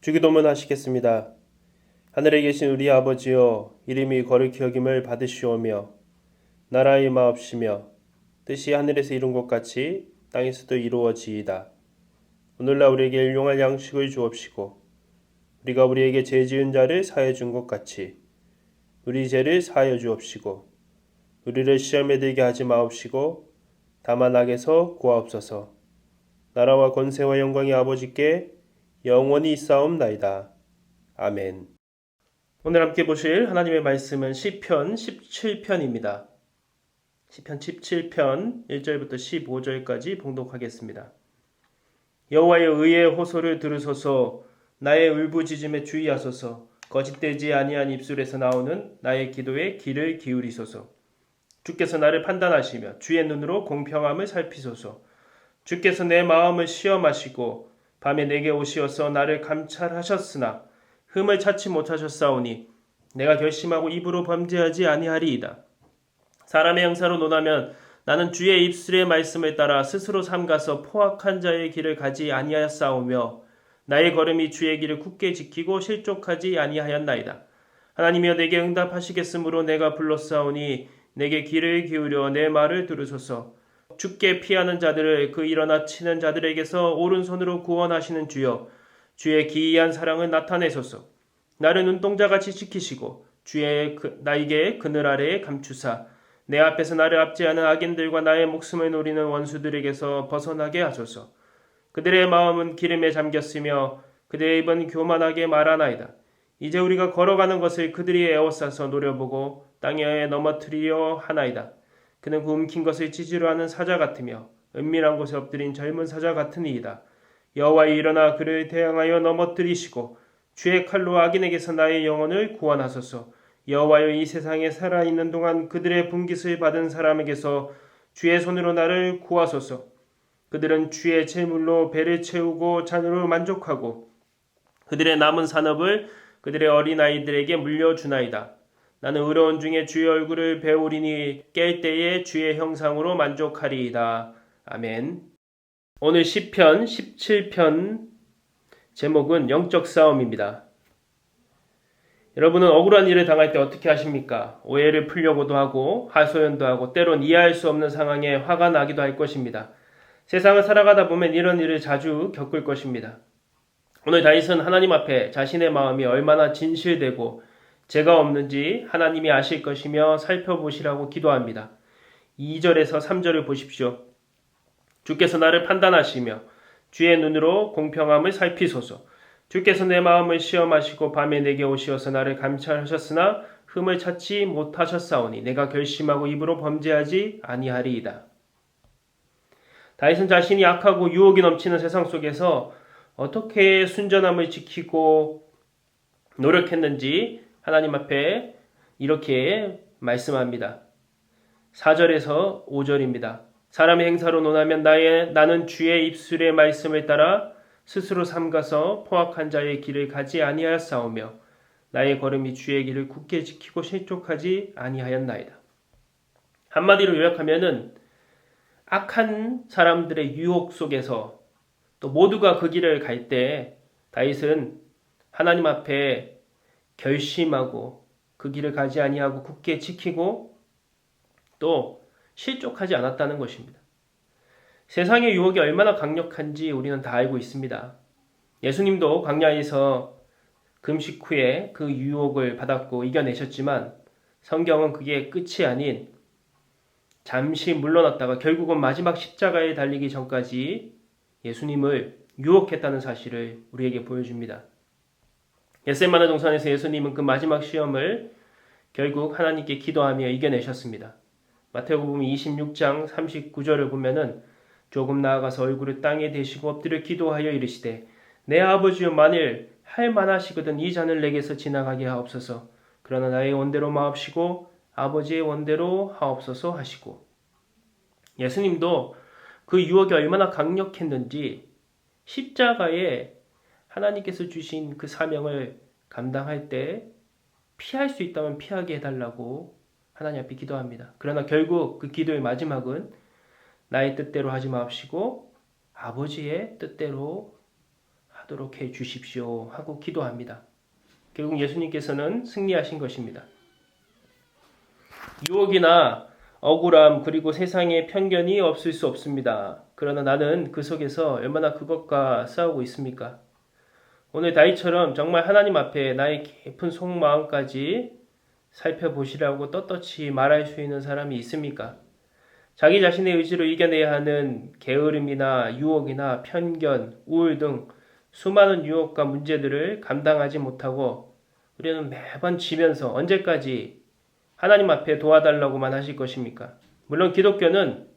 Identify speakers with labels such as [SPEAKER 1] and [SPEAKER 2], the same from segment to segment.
[SPEAKER 1] 주기도문 하시겠습니다. 하늘에 계신 우리 아버지여, 이름이 거룩히 여김을 받으시오며 나라의 마옵시며 뜻이 하늘에서 이룬 것 같이 땅에서도 이루어지이다. 오늘날 우리에게 일용할 양식을 주옵시고 우리가 우리에게 죄 지은 자를 사하여 준 것 같이 우리 죄를 사하여 주옵시고 우리를 시험에 들게 하지 마옵시고 다만 악에서 구하옵소서. 나라와 권세와 영광이 아버지께 영원히 있사옵나이다. 아멘. 오늘 함께 보실 하나님의 말씀은 시편 17편입니다. 시편 17편 1절부터 15절까지 봉독하겠습니다. 여호와의 의의 호소를 들으소서. 나의 울부짖음에 주의하소서. 거짓되지 아니한 입술에서 나오는 나의 기도에 귀를 기울이소서. 주께서 나를 판단하시며 주의 눈으로 공평함을 살피소서. 주께서 내 마음을 시험하시고 밤에 내게 오시어서 나를 감찰하셨으나 흠을 찾지 못하셨사오니 내가 결심하고 입으로 범죄하지 아니하리이다. 사람의 형사로 논하면 나는 주의 입술의 말씀을 따라 스스로 삼가서 포악한 자의 길을 가지 아니하였사오며 나의 걸음이 주의 길을 굳게 지키고 실족하지 아니하였나이다. 하나님이여 내게 응답하시겠으므로 내가 불렀사오니 내게 귀를 기울여 내 말을 들으소서. 주께 피하는 자들을 그 일어나 치는 자들에게서 오른손으로 구원하시는 주여, 주의 기이한 사랑을 나타내소서. 나를 눈동자같이 지키시고 나에게 그늘 아래에 감추사 내 앞에서 나를 압제하는 악인들과 나의 목숨을 노리는 원수들에게서 벗어나게 하소서. 그들의 마음은 기름에 잠겼으며 그들의 입은 교만하게 말하나이다. 이제 우리가 걸어가는 것을 그들이 에워싸서 노려보고 땅에 넘어뜨리려 하나이다. 그는 움킨 것을 지지로 하는 사자 같으며 은밀한 곳에 엎드린 젊은 사자 같으니이다. 여호와여 일어나 그를 대항하여 넘어뜨리시고 주의 칼로 악인에게서 나의 영혼을 구원하소서. 여호와여 이 세상에 살아있는 동안 그들의 분깃을 받은 사람에게서 주의 손으로 나를 구하소서. 그들은 주의 제물로 배를 채우고 잔으로 만족하고 그들의 남은 산업을 그들의 어린아이들에게 물려주나이다. 나는 의로운 중에 주의 얼굴을 배우리니 깰 때에 주의 형상으로 만족하리이다. 아멘. 오늘 시편 17편 제목은 영적 싸움입니다. 여러분은 억울한 일을 당할 때 어떻게 하십니까? 오해를 풀려고도 하고 하소연도 하고 때론 이해할 수 없는 상황에 화가 나기도 할 것입니다. 세상을 살아가다 보면 이런 일을 자주 겪을 것입니다. 오늘 다윗은 하나님 앞에 자신의 마음이 얼마나 진실되고 죄가 없는지 하나님이 아실 것이며 살펴보시라고 기도합니다. 2절에서 3절을 보십시오. 주께서 나를 판단하시며 주의 눈으로 공평함을 살피소서. 주께서 내 마음을 시험하시고 밤에 내게 오시어서 나를 감찰하셨으나 흠을 찾지 못하셨사오니 내가 결심하고 입으로 범죄하지 아니하리이다. 다윗은 자신이 악하고 유혹이 넘치는 세상 속에서 어떻게 순전함을 지키고 노력했는지 하나님 앞에 이렇게 말씀합니다. 4절에서 5절입니다. 사람의 행사로 논하면 나는 주의 입술의 말씀을 따라 스스로 삼가서 포악한 자의 길을 가지 아니하였사오며 나의 걸음이 주의 길을 굳게 지키고 실족하지 아니하였나이다. 한마디로 요약하면은 악한 사람들의 유혹 속에서 또 모두가 그 길을 갈 때 다윗은 하나님 앞에 결심하고 그 길을 가지 아니하고 굳게 지키고 또 실족하지 않았다는 것입니다. 세상의 유혹이 얼마나 강력한지 우리는 다 알고 있습니다. 예수님도 광야에서 금식 후에 그 유혹을 받았고 이겨내셨지만 성경은 그게 끝이 아닌 잠시 물러났다가 결국은 마지막 십자가에 달리기 전까지 예수님을 유혹했다는 사실을 우리에게 보여줍니다. 겟세마네 동산에서 예수님은 그 마지막 시험을 결국 하나님께 기도하며 이겨내셨습니다. 마태복음 26장 39절을 보면은 조금 나아가서 얼굴을 땅에 대시고 엎드려 기도하여 이르시되 내 아버지여 만일 할 만하시거든 이 잔을 내게서 지나가게 하옵소서. 그러나 나의 원대로 마옵시고 아버지의 원대로 하옵소서 하시고 예수님도 그 유혹이 얼마나 강력했는지 십자가에 하나님께서 주신 그 사명을 감당할 때 피할 수 있다면 피하게 해달라고 하나님 앞에 기도합니다. 그러나 결국 그 기도의 마지막은 나의 뜻대로 하지 마옵시고 아버지의 뜻대로 하도록 해 주십시오 하고 기도합니다. 결국 예수님께서는 승리하신 것입니다. 유혹이나 억울함 그리고 세상의 편견이 없을 수 없습니다. 그러나 나는 그 속에서 얼마나 그것과 싸우고 있습니까? 오늘 다윗처럼 정말 하나님 앞에 나의 깊은 속마음까지 살펴보시라고 떳떳이 말할 수 있는 사람이 있습니까? 자기 자신의 의지로 이겨내야 하는 게으름이나 유혹이나 편견, 우울 등 수많은 유혹과 문제들을 감당하지 못하고 우리는 매번 지면서 언제까지 하나님 앞에 도와달라고만 하실 것입니까? 물론 기독교는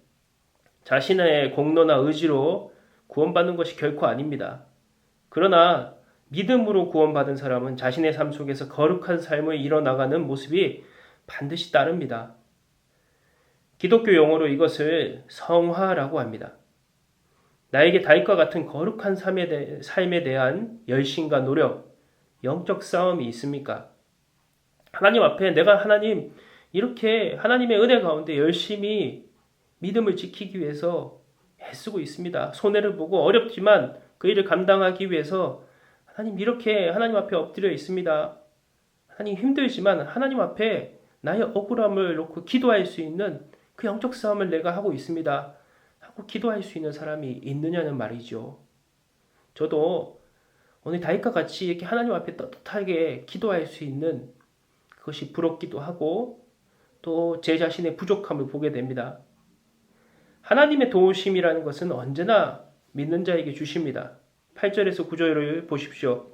[SPEAKER 1] 자신의 공로나 의지로 구원받는 것이 결코 아닙니다. 그러나 믿음으로 구원받은 사람은 자신의 삶 속에서 거룩한 삶을 이뤄나가는 모습이 반드시 따릅니다. 기독교 용어로 이것을 성화라고 합니다. 나에게 다윗과 같은 거룩한 삶에 대한 열심과 노력, 영적 싸움이 있습니까? 하나님 앞에 내가 하나님 이렇게 하나님의 은혜 가운데 열심히 믿음을 지키기 위해서 애쓰고 있습니다. 손해를 보고 어렵지만 그 일을 감당하기 위해서 하나님 이렇게 하나님 앞에 엎드려 있습니다. 하나님 힘들지만 하나님 앞에 나의 억울함을 놓고 기도할 수 있는 그 영적 싸움을 내가 하고 있습니다. 하고 기도할 수 있는 사람이 있느냐는 말이죠. 저도 오늘 다윗과 같이 이렇게 하나님 앞에 떳떳하게 기도할 수 있는 그것이 부럽기도 하고 또 제 자신의 부족함을 보게 됩니다. 하나님의 도우심이라는 것은 언제나 믿는 자에게 주십니다. 8절에서 9절을 보십시오.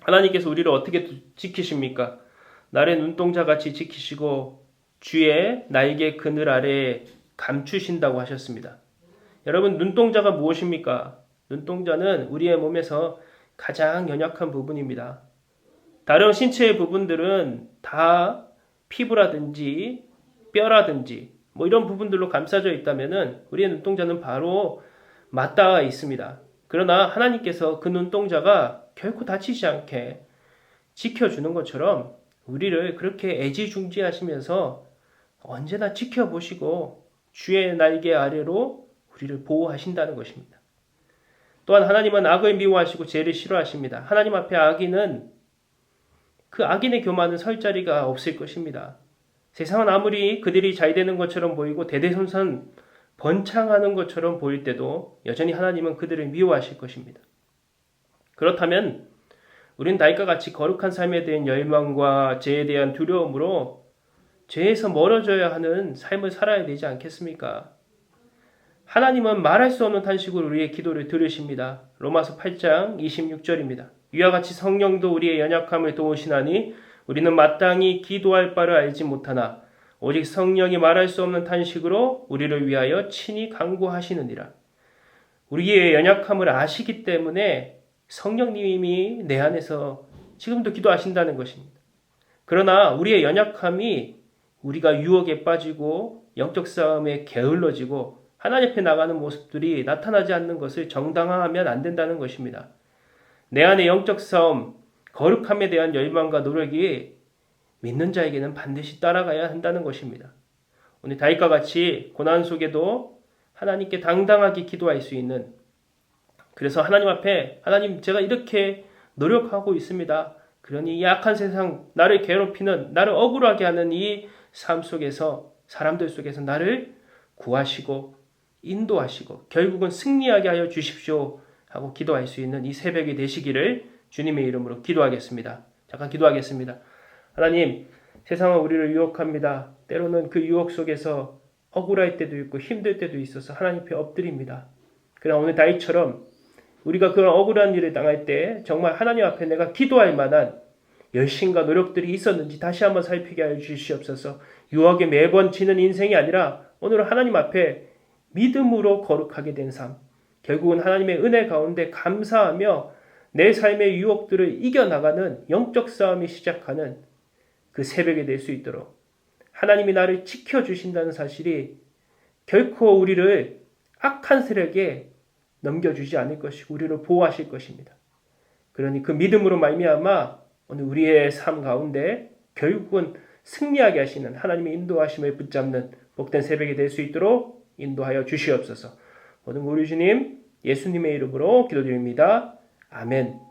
[SPEAKER 1] 하나님께서 우리를 어떻게 지키십니까? 날의 눈동자같이 지키시고 주의 날개 그늘 아래에 감추신다고 하셨습니다. 여러분 눈동자가 무엇입니까? 눈동자는 우리의 몸에서 가장 연약한 부분입니다. 다른 신체의 부분들은 다 피부라든지 뼈라든지 이런 부분들로 감싸져 있다면은 우리의 눈동자는 바로 맞닿아 있습니다. 그러나 하나님께서 그 눈동자가 결코 다치지 않게 지켜주는 것처럼 우리를 그렇게 애지중지하시면서 언제나 지켜보시고 주의 날개 아래로 우리를 보호하신다는 것입니다. 또한 하나님은 악을 미워하시고 죄를 싫어하십니다. 하나님 앞에 악인은 그 악인의 교만은 설 자리가 없을 것입니다. 세상은 아무리 그들이 잘 되는 것처럼 보이고 대대손손 번창하는 것처럼 보일 때도 여전히 하나님은 그들을 미워하실 것입니다. 그렇다면 우리는 다윗과 같이 거룩한 삶에 대한 열망과 죄에 대한 두려움으로 죄에서 멀어져야 하는 삶을 살아야 되지 않겠습니까? 하나님은 말할 수 없는 탄식으로 우리의 기도를 들으십니다. 로마서 8장 26절입니다. 이와 같이 성령도 우리의 연약함을 도우시나니 우리는 마땅히 기도할 바를 알지 못하나 오직 성령이 말할 수 없는 탄식으로 우리를 위하여 친히 간구하시느니라. 우리의 연약함을 아시기 때문에 성령님이 내 안에서 지금도 기도하신다는 것입니다. 그러나 우리의 연약함이 우리가 유혹에 빠지고 영적 싸움에 게을러지고 하나님 앞에 나가는 모습들이 나타나지 않는 것을 정당화하면 안 된다는 것입니다. 내 안의 영적 싸움, 거룩함에 대한 열망과 노력이 믿는 자에게는 반드시 따라가야 한다는 것입니다. 오늘 다윗과 같이 고난 속에도 하나님께 당당하게 기도할 수 있는, 그래서 하나님 앞에 하나님 제가 이렇게 노력하고 있습니다. 그러니 이 악한 세상 나를 괴롭히는 나를 억울하게 하는 이 삶 속에서 사람들 속에서 나를 구하시고 인도하시고 결국은 승리하게 하여 주십시오 하고 기도할 수 있는 이 새벽이 되시기를 주님의 이름으로 기도하겠습니다. 잠깐 기도하겠습니다. 하나님, 세상은 우리를 유혹합니다. 때로는 그 유혹 속에서 억울할 때도 있고 힘들 때도 있어서 하나님 앞에 엎드립니다. 그러나 오늘 다윗처럼 우리가 그런 억울한 일을 당할 때 정말 하나님 앞에 내가 기도할 만한 열심과 노력들이 있었는지 다시 한번 살피게 하여 주시옵소서. 유혹에 매번 지는 인생이 아니라 오늘 하나님 앞에 믿음으로 거룩하게 된 삶, 결국은 하나님의 은혜 가운데 감사하며 내 삶의 유혹들을 이겨나가는 영적 싸움이 시작하는 그 새벽이 될 수 있도록 하나님이 나를 지켜주신다는 사실이 결코 우리를 악한 세력에 넘겨주지 않을 것이고 우리를 보호하실 것입니다. 그러니 그 믿음으로 말미암아 오늘 우리의 삶 가운데 결국은 승리하게 하시는 하나님의 인도하심을 붙잡는 복된 새벽이 될 수 있도록 인도하여 주시옵소서. 모든 우리 주님 예수님의 이름으로 기도드립니다. 아멘.